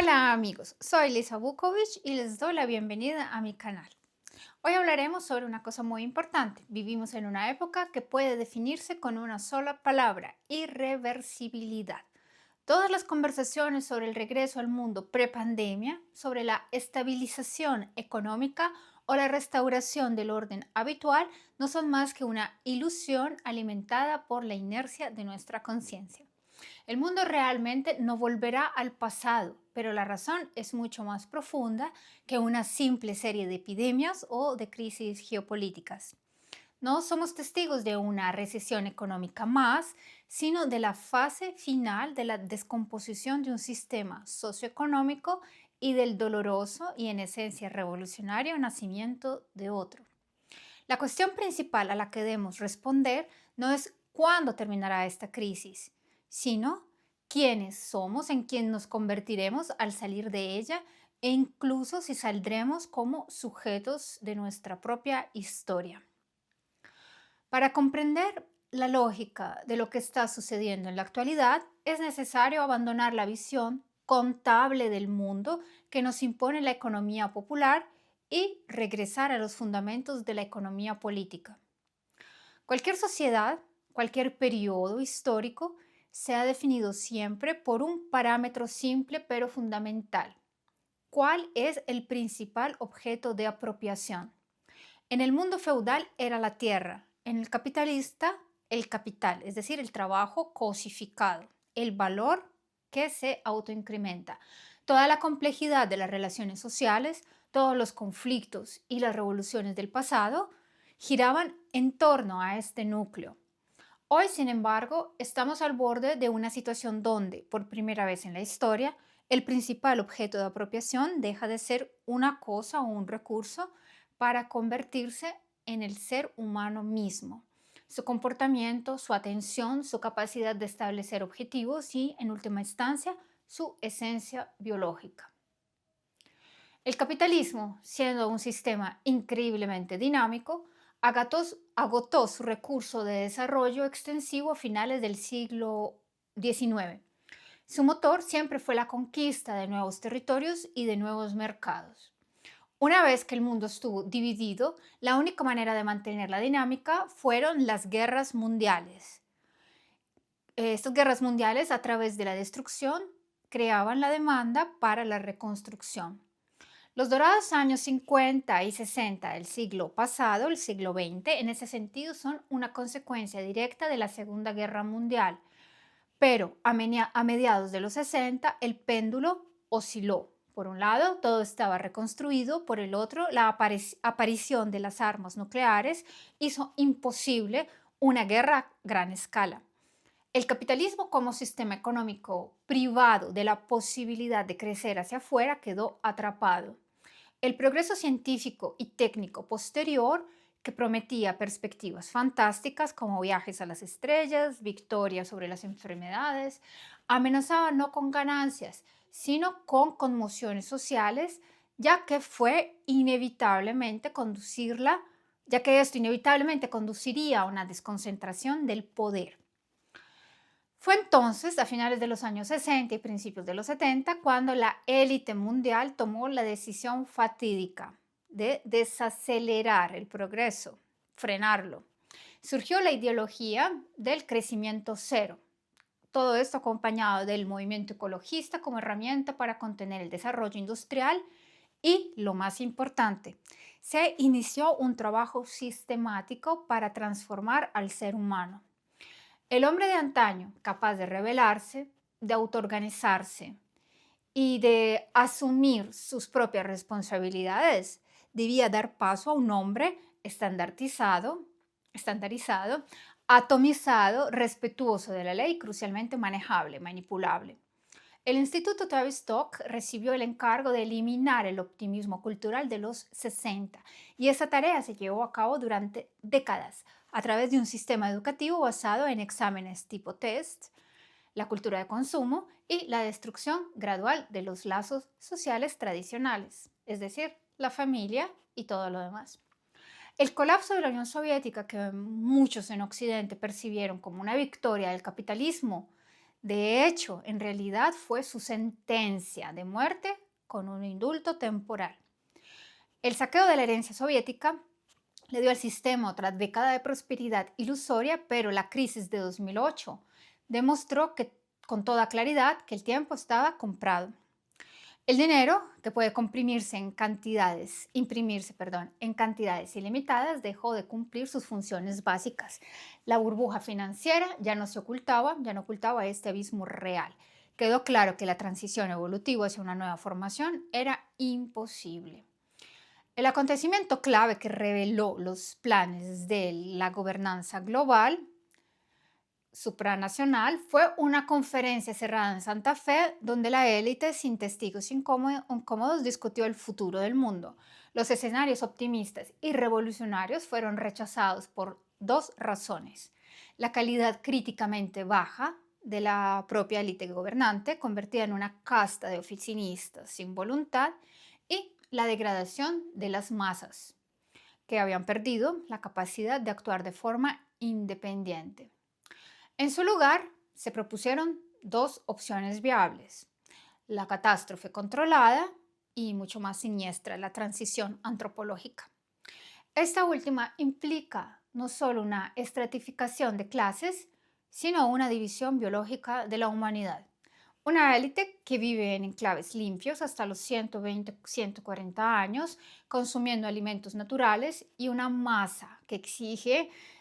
Hola amigos, soy Lisa Vukovic y les doy la bienvenida a mi canal. Hoy hablaremos sobre una cosa muy importante. Vivimos en una época que puede definirse con una sola palabra: irreversibilidad. Todas las conversaciones sobre el regreso al mundo prepandemia, sobre la estabilización económica o la restauración del orden habitual no son más que una ilusión alimentada por la inercia de nuestra conciencia. El mundo realmente no volverá al pasado, pero la razón es mucho más profunda que una simple serie de epidemias o de crisis geopolíticas. No somos testigos de una recesión económica más, sino de la fase final de la descomposición de un sistema socioeconómico y del doloroso y en esencia revolucionario nacimiento de otro. La cuestión principal a la que debemos responder no es cuándo terminará esta crisis, sino quiénes somos, en quién nos convertiremos al salir de ella e incluso si saldremos como sujetos de nuestra propia historia. Para comprender la lógica de lo que está sucediendo en la actualidad, es necesario abandonar la visión contable del mundo que nos impone la economía popular y regresar a los fundamentos de la economía política. Cualquier sociedad, cualquier periodo histórico, se ha definido siempre por un parámetro simple pero fundamental. ¿Cuál es el principal objeto de apropiación? En el mundo feudal era la tierra, en el capitalista el capital, es decir, el trabajo cosificado, el valor que se autoincrementa. Toda la complejidad de las relaciones sociales, todos los conflictos y las revoluciones del pasado giraban en torno a este núcleo. Hoy, sin embargo, estamos al borde de una situación donde, por primera vez en la historia, el principal objeto de apropiación deja de ser una cosa o un recurso para convertirse en el ser humano mismo, su comportamiento, su atención, su capacidad de establecer objetivos y, en última instancia, su esencia biológica. El capitalismo, siendo un sistema increíblemente dinámico, agotó su recurso de desarrollo extensivo a finales del siglo XIX. Su motor siempre fue la conquista de nuevos territorios y de nuevos mercados. Una vez que el mundo estuvo dividido, la única manera de mantener la dinámica fueron las guerras mundiales. Estas guerras mundiales, a través de la destrucción, creaban la demanda para la reconstrucción. Los dorados años 50 y 60 del siglo pasado, el siglo XX, en ese sentido son una consecuencia directa de la Segunda Guerra Mundial, pero a mediados de los 60 el péndulo osciló. Por un lado, todo estaba reconstruido, por el otro, la aparición de las armas nucleares hizo imposible una guerra a gran escala. El capitalismo como sistema económico privado de la posibilidad de crecer hacia afuera quedó atrapado. El progreso científico y técnico posterior, que prometía perspectivas fantásticas como viajes a las estrellas, victoria sobre las enfermedades, amenazaba no con ganancias, sino con conmociones sociales, ya que esto inevitablemente conduciría a una desconcentración del poder. Fue entonces, a finales de los años 60 y principios de los 70, cuando la élite mundial tomó la decisión fatídica de desacelerar el progreso, frenarlo. Surgió la ideología del crecimiento cero. Todo esto acompañado del movimiento ecologista como herramienta para contener el desarrollo industrial y, lo más importante, se inició un trabajo sistemático para transformar al ser humano. El hombre de antaño, capaz de rebelarse, de autoorganizarse y de asumir sus propias responsabilidades, debía dar paso a un hombre estandarizado, atomizado, respetuoso de la ley, crucialmente manejable, manipulable. El Instituto Tavistock recibió el encargo de eliminar el optimismo cultural de los 60 y esa tarea se llevó a cabo durante décadas a través de un sistema educativo basado en exámenes tipo test, la cultura de consumo y la destrucción gradual de los lazos sociales tradicionales, es decir, la familia y todo lo demás. El colapso de la Unión Soviética, que muchos en Occidente percibieron como una victoria del capitalismo De hecho, en realidad fue su sentencia de muerte con un indulto temporal. El saqueo de la herencia soviética le dio al sistema otra década de prosperidad ilusoria, pero la crisis de 2008 demostró con toda claridad que el tiempo estaba comprado. El dinero, que puede imprimirse, perdón, en cantidades ilimitadas, dejó de cumplir sus funciones básicas. La burbuja financiera ya no ocultaba este abismo real. Quedó claro que la transición evolutiva hacia una nueva formación era imposible. El acontecimiento clave que reveló los planes de la gobernanza global supranacional fue una conferencia cerrada en Santa Fe donde la élite, sin testigos incómodos, discutió el futuro del mundo. Los escenarios optimistas y revolucionarios fueron rechazados por dos razones: la calidad críticamente baja de la propia élite gobernante, convertida en una casta de oficinistas sin voluntad, y la degradación de las masas, que habían perdido la capacidad de actuar de forma independiente. En su lugar, se propusieron dos opciones viables: la catástrofe controlada y, mucho más siniestra, la transición antropológica. Esta última implica no solo una estratificación de clases, sino una división biológica de la humanidad. Una élite que vive en enclaves limpios hasta los 120, 140 años, consumiendo alimentos naturales, y una masa que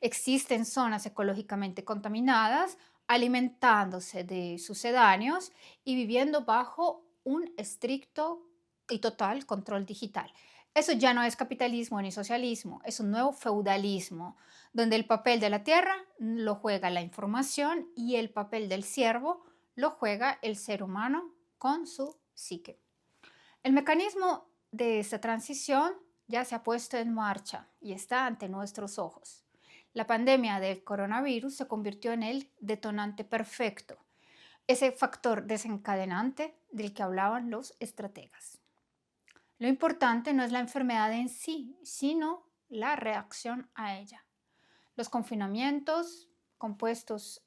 existe en zonas ecológicamente contaminadas, alimentándose de sucedáneos y viviendo bajo un estricto y total control digital. Eso ya no es capitalismo ni socialismo, es un nuevo feudalismo, donde el papel de la tierra lo juega la información y el papel del siervo lo juega el ser humano con su psique. El mecanismo de esta transición ya se ha puesto en marcha y está ante nuestros ojos. La pandemia del coronavirus se convirtió en el detonante perfecto, ese factor desencadenante del que hablaban los estrategas. Lo importante no es la enfermedad en sí, sino la reacción a ella. Los confinamientos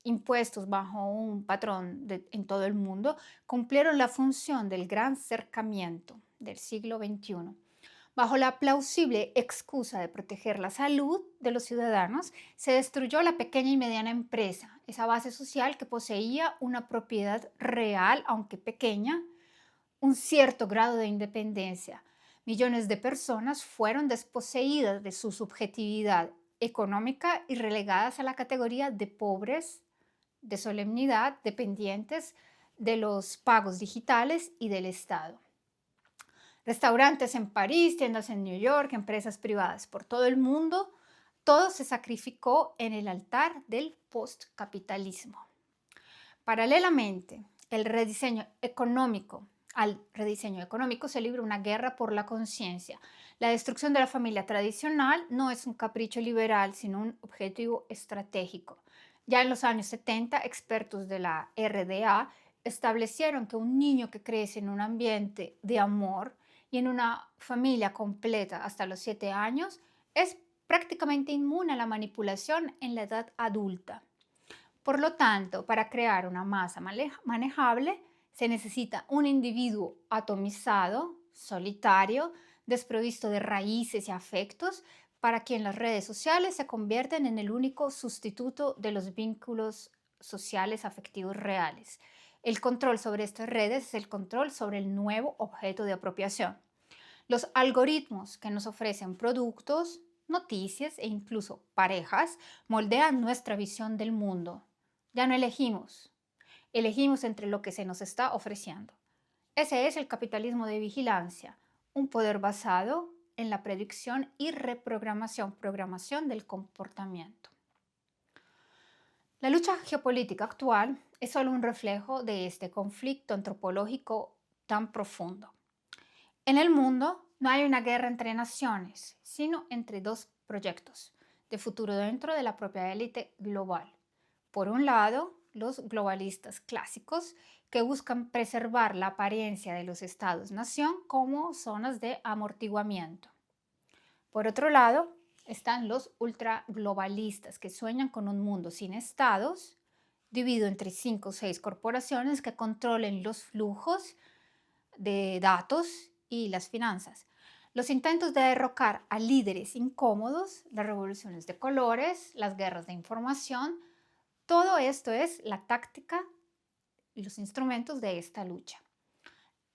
impuestos bajo un patrón en todo el mundo cumplieron la función del gran cercamiento del siglo XXI. Bajo la plausible excusa de proteger la salud de los ciudadanos, se destruyó la pequeña y mediana empresa, esa base social que poseía una propiedad real, aunque pequeña, un cierto grado de independencia. Millones de personas fueron desposeídas de su subjetividad económica y relegadas a la categoría de pobres, de solemnidad, dependientes de los pagos digitales y del Estado. Restaurantes en París, tiendas en New York, empresas privadas por todo el mundo, todo se sacrificó en el altar del postcapitalismo. Paralelamente, al rediseño económico se libra una guerra por la conciencia. La destrucción de la familia tradicional no es un capricho liberal, sino un objetivo estratégico. Ya en los años 70, expertos de la RDA establecieron que un niño que crece en un ambiente de amor y en una familia completa hasta los 7 años es prácticamente inmune a la manipulación en la edad adulta. Por lo tanto, para crear una masa manejable, se necesita un individuo atomizado, solitario, desprovisto de raíces y afectos, para quien las redes sociales se convierten en el único sustituto de los vínculos sociales afectivos reales. El control sobre estas redes es el control sobre el nuevo objeto de apropiación. Los algoritmos que nos ofrecen productos, noticias e incluso parejas moldean nuestra visión del mundo. Ya no elegimos entre lo que se nos está ofreciendo. Ese es el capitalismo de vigilancia, un poder basado en la predicción y programación del comportamiento. La lucha geopolítica actual es solo un reflejo de este conflicto antropológico tan profundo. En el mundo no hay una guerra entre naciones, sino entre dos proyectos de futuro dentro de la propia élite global. Por un lado, los globalistas clásicos, que buscan preservar la apariencia de los estados-nación como zonas de amortiguamiento. Por otro lado, están los ultraglobalistas, que sueñan con un mundo sin estados dividido entre 5 o 6 corporaciones que controlen los flujos de datos y las finanzas. Los intentos de derrocar a líderes incómodos, las revoluciones de colores, las guerras de información, todo esto es la táctica y los instrumentos de esta lucha.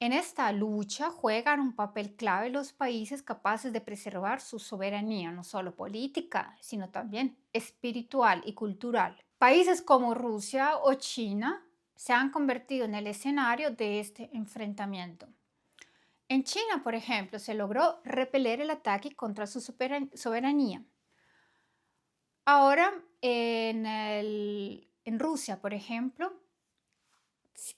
En esta lucha juegan un papel clave los países capaces de preservar su soberanía, no solo política, sino también espiritual y cultural. Países como Rusia o China se han convertido en el escenario de este enfrentamiento. En China, por ejemplo, se logró repeler el ataque contra su soberanía. Ahora, en Rusia, por ejemplo,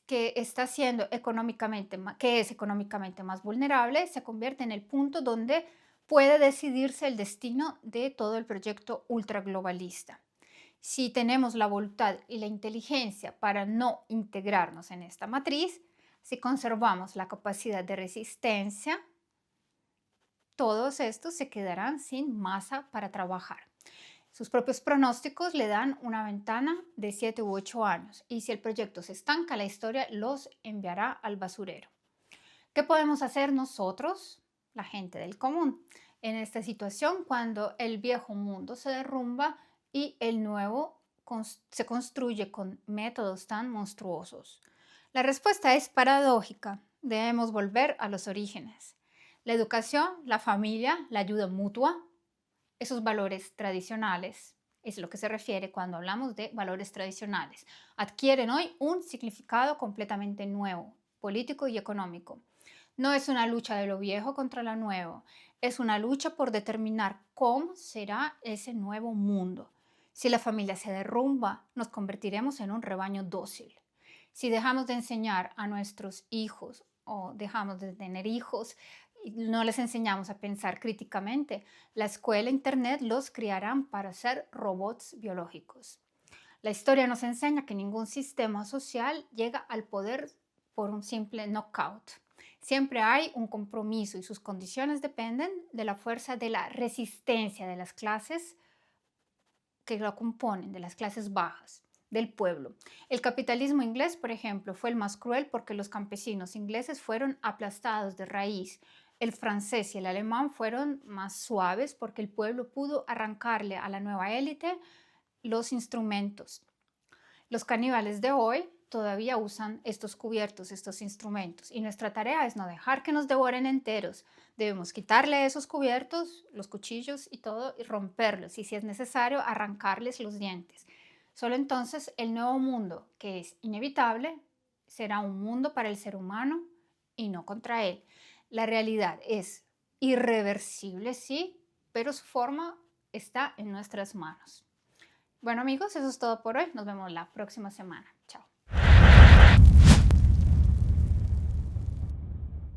que está siendo económicamente, que es económicamente más vulnerable, se convierte en el punto donde puede decidirse el destino de todo el proyecto ultraglobalista. Si tenemos la voluntad y la inteligencia para no integrarnos en esta matriz, si conservamos la capacidad de resistencia, todos estos se quedarán sin masa para trabajar. Sus propios pronósticos le dan una ventana de 7 u 8 años y si el proyecto se estanca, la historia los enviará al basurero. ¿Qué podemos hacer nosotros, la gente del común, en esta situación cuando el viejo mundo se derrumba y el nuevo se construye con métodos tan monstruosos? La respuesta es paradójica. Debemos volver a los orígenes. La educación, la familia, la ayuda mutua, esos valores tradicionales, es lo que se refiere cuando hablamos de valores tradicionales, adquieren hoy un significado completamente nuevo, político y económico. No es una lucha de lo viejo contra lo nuevo, es una lucha por determinar cómo será ese nuevo mundo. Si la familia se derrumba, nos convertiremos en un rebaño dócil. Si dejamos de enseñar a nuestros hijos o dejamos de tener hijos y no les enseñamos a pensar críticamente, la escuela e Internet los criarán para ser robots biológicos. La historia nos enseña que ningún sistema social llega al poder por un simple knockout. Siempre hay un compromiso y sus condiciones dependen de la fuerza de la resistencia de las clases que lo componen, de las clases bajas, del pueblo. El capitalismo inglés, por ejemplo, fue el más cruel porque los campesinos ingleses fueron aplastados de raíz. El francés y el alemán fueron más suaves porque el pueblo pudo arrancarle a la nueva élite los instrumentos. Los caníbales de hoy todavía usan estos cubiertos, estos instrumentos, y nuestra tarea es no dejar que nos devoren enteros. Debemos quitarle esos cubiertos, los cuchillos y todo, y romperlos, y si es necesario, arrancarles los dientes. Solo entonces el nuevo mundo, que es inevitable, será un mundo para el ser humano y no contra él. La realidad es irreversible, sí, pero su forma está en nuestras manos. Bueno amigos, eso es todo por hoy. Nos vemos la próxima semana. Chao.